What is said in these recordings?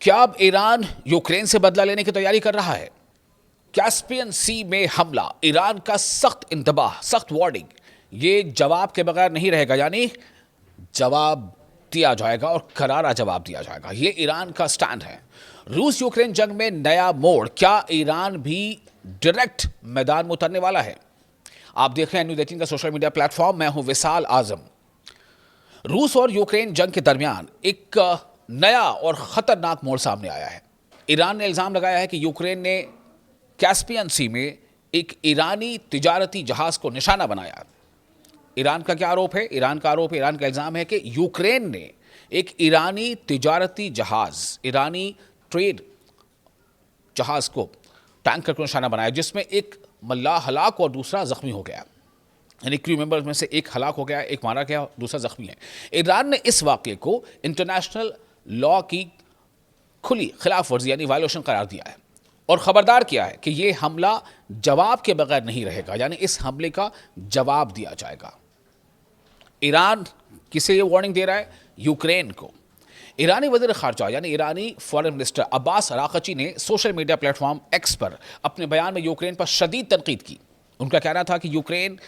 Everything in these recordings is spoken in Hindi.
क्या अब ईरान यूक्रेन से बदला लेने की तैयारी कर रहा है? कैस्पियन सी में हमला, ईरान का सख्त इंतबाह, सख्त वार्निंग। ये जवाब के बगैर नहीं रहेगा, यानी जवाब दिया जाएगा और करारा जवाब दिया जाएगा। ये ईरान का स्टैंड है। रूस यूक्रेन जंग में नया मोड़, क्या ईरान भी डायरेक्ट मैदान में उतरने वाला है? आप देख रहे हैं न्यूज़ 18 का सोशल मीडिया प्लेटफॉर्म। मैं हूं विशाल आजम। रूस और यूक्रेन जंग के दरमियान एक नया और खतरनाक मोड़ सामने आया है। ईरान ने इल्जाम लगाया है कि यूक्रेन ने कैस्पियन सी में एक ईरानी तिजारती जहाज को निशाना बनाया। ईरान का क्या आरोप है? ईरान का इल्जाम है कि यूक्रेन ने एक ईरानी तिजारती जहाज, ईरानी ट्रेड जहाज को टैंकर को निशाना बनाया, जिसमें एक मल्लाह हलाक और दूसरा जख्मी हो गया। यानी क्रू मेंबर्स में से एक हलाक हो गया, एक मारा गया, दूसरा जख्मी है। ईरान ने इस वाक़े को इंटरनेशनल लॉ की खुली खिलाफ वर्जी यानी वायलेशन करार दिया है और खबरदार किया है कि यह हमला जवाब के बगैर नहीं रहेगा, यानी इस हमले का जवाब दिया जाएगा। ईरान किसे ये वार्निंग दे रहा है? यूक्रेन को। ईरानी वज़ीर ख़ारजा यानी ईरानी फॉरेन मिनिस्टर अब्बास अराक़ची ने सोशल मीडिया प्लेटफॉर्म एक्स पर अपने बयान में यूक्रेन पर शदीद तनकीद की। उनका कहना था कि यूक्रेन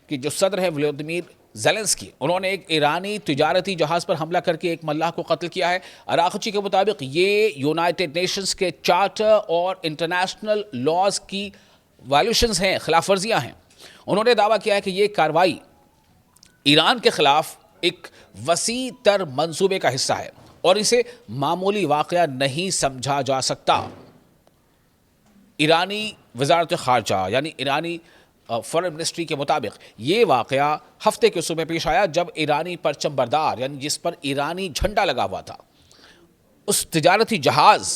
के जो सदर हैं व्लादिमीर ज़ेलेंस्की, उन्होंने एक ईरानी तिजारती जहाज़ पर हमला करके एक मल्लाह को कत्ल किया है। अराक़ची के मुताबिक ये यूनाइटेड नेशंस के चार्टर और इंटरनेशनल लॉज की वायलेशंस हैं, खिलाफ वर्जियाँ हैं। उन्होंने दावा किया है कि ये कार्रवाई ईरान के खिलाफ एक वसी तर मंसूबे का हिस्सा है और इसे मामूली वाक़या नहीं समझा जा सकता। ईरानी वज़ारत ख़ारजा यानी ईरानी फॉरेन मिनिस्ट्री के मुताबिक ये वाक़या हफ्ते के सुबह पेश आया, जब ईरानी परचम बरदार यानी जिस पर ईरानी झंडा लगा हुआ था, उस तिजारती जहाज़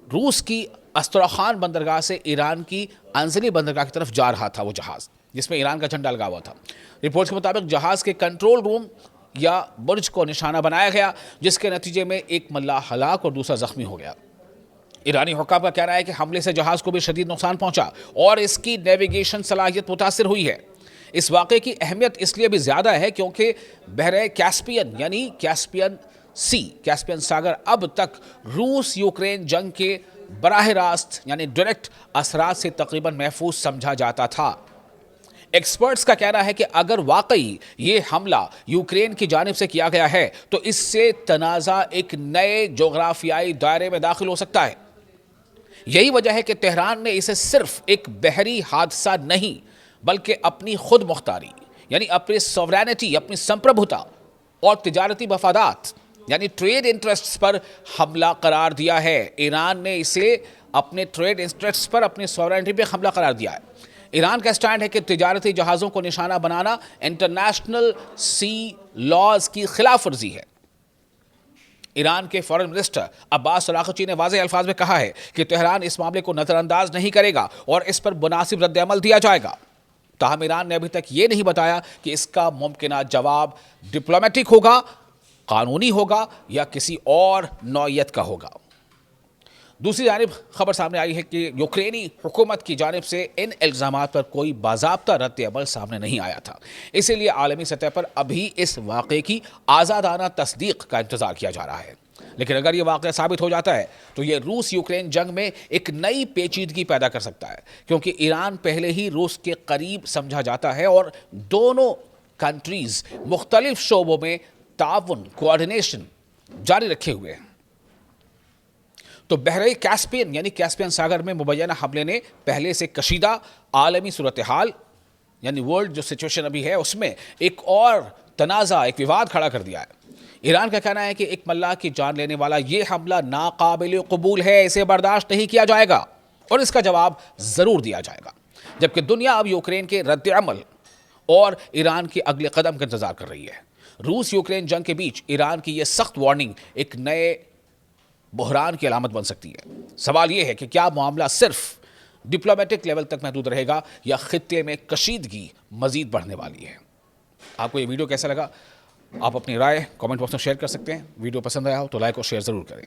रूस की अस्त्राखान बंदरगाह से ईरान की अंजली बंदरगाह की तरफ जा रहा था। वो जहाज़ जिसमें ईरान का झंडा लगा हुआ था। रिपोर्ट्स के मुताबिक जहाज़ के कंट्रोल रूम या बुर्ज को निशाना बनाया गया, जिसके नतीजे में एक मल्लाह हलाक और दूसरा जख्मी हो गया। ईरानी हुक्काम का कहना है कि हमले से जहाज़ को भी शदीद नुकसान पहुंचा और इसकी नेविगेशन सलाहियत मुतासिर हुई है। इस वाक़े की अहमियत इसलिए भी ज़्यादा है क्योंकि बहरे कैस्पियन यानी कैस्पियन सी, कैस्पियन सागर अब तक रूस यूक्रेन जंग के बराह रास्त यानी डायरेक्ट असरात से तकरीबन महफूज समझा जाता था। एक्सपर्ट्स का कहना है कि अगर वाकई ये हमला यूक्रेन की जानिब से किया गया है तो इससे तनाज़ा एक नए जोग्राफियाई दायरे में दाखिल हो सकता है। यही वजह है कि तेहरान ने इसे सिर्फ एक बहरी हादसा नहीं बल्कि अपनी खुद मुख्तारी यानी अपनी सॉवरेनिटी, अपनी संप्रभुता और तिजारती मफादात यानी ट्रेड इंटरेस्ट्स पर हमला करार दिया है। ईरान ने इसे अपने ट्रेड इंटरेस्ट्स पर, अपनी सॉवरेनिटी पर हमला करार दिया है। ईरान का स्टैंड है कि तिजारती जहाज़ों को निशाना बनाना इंटरनेशनल सी लॉज की खिलाफ वर्जी है। ईरान के फॉरेन मिनिस्टर अब्बास अराक़ची ने वाज़ेह अल्फाज में कहा है कि तेहरान इस मामले को नज़रअंदाज नहीं करेगा और इस पर मुनासिब रद्द-ए-अमल दिया जाएगा। ताहम ईरान ने अभी तक ये नहीं बताया कि इसका मुमकिना जवाब डिप्लोमेटिक होगा, कानूनी होगा या किसी और नौइयत का होगा। दूसरी जानिब खबर सामने आई है कि यूक्रेनी हुकूमत की जानिब से इन इल्ज़ामात पर कोई बाज़ाब्ता रद्द-ए-अमल सामने नहीं आया था। इसीलिए आलमी सतह पर अभी इस वाक़े की आज़ादाना तस्दीक का इंतज़ार किया जा रहा है। लेकिन अगर ये वाक़या साबित हो जाता है तो ये रूस यूक्रेन जंग में एक नई पेचीदगी पैदा कर सकता है, क्योंकि ईरान पहले ही रूस के करीब समझा जाता है और दोनों कंट्रीज़ मुख्तलिफ शोबों में ताउन, कोऑर्डिनेशन जारी रखे हुए हैं। तो बहरे कैस्पियन यानी कैस्पियन सागर में मुबैना हमले ने पहले से कशीदा आलमी सूरत हाल यानी वर्ल्ड जो सिचुएशन अभी है उसमें एक और तनाज़ा, एक विवाद खड़ा कर दिया है। ईरान का कहना है कि एक मल्लाह की जान लेने वाला ये हमला नाकाबिल कबूल है, इसे बर्दाश्त नहीं किया जाएगा और इसका जवाब ज़रूर दिया जाएगा। जबकि दुनिया अब यूक्रेन के रद्द-ए-अमल और ईरान के अगले कदम का इंतज़ार कर रही है। रूस यूक्रेन जंग के बीच ईरान की यह सख्त वार्निंग एक नए बहरान की अलामत बन सकती है। सवाल यह है कि क्या मामला सिर्फ डिप्लोमेटिक लेवल तक महदूद रहेगा या खित्ते में कशीदगी मजीद बढ़ने वाली है। आपको ये वीडियो कैसा लगा? आप अपनी राय कमेंट बॉक्स में शेयर कर सकते हैं। वीडियो पसंद आया हो तो लाइक और शेयर ज़रूर करें।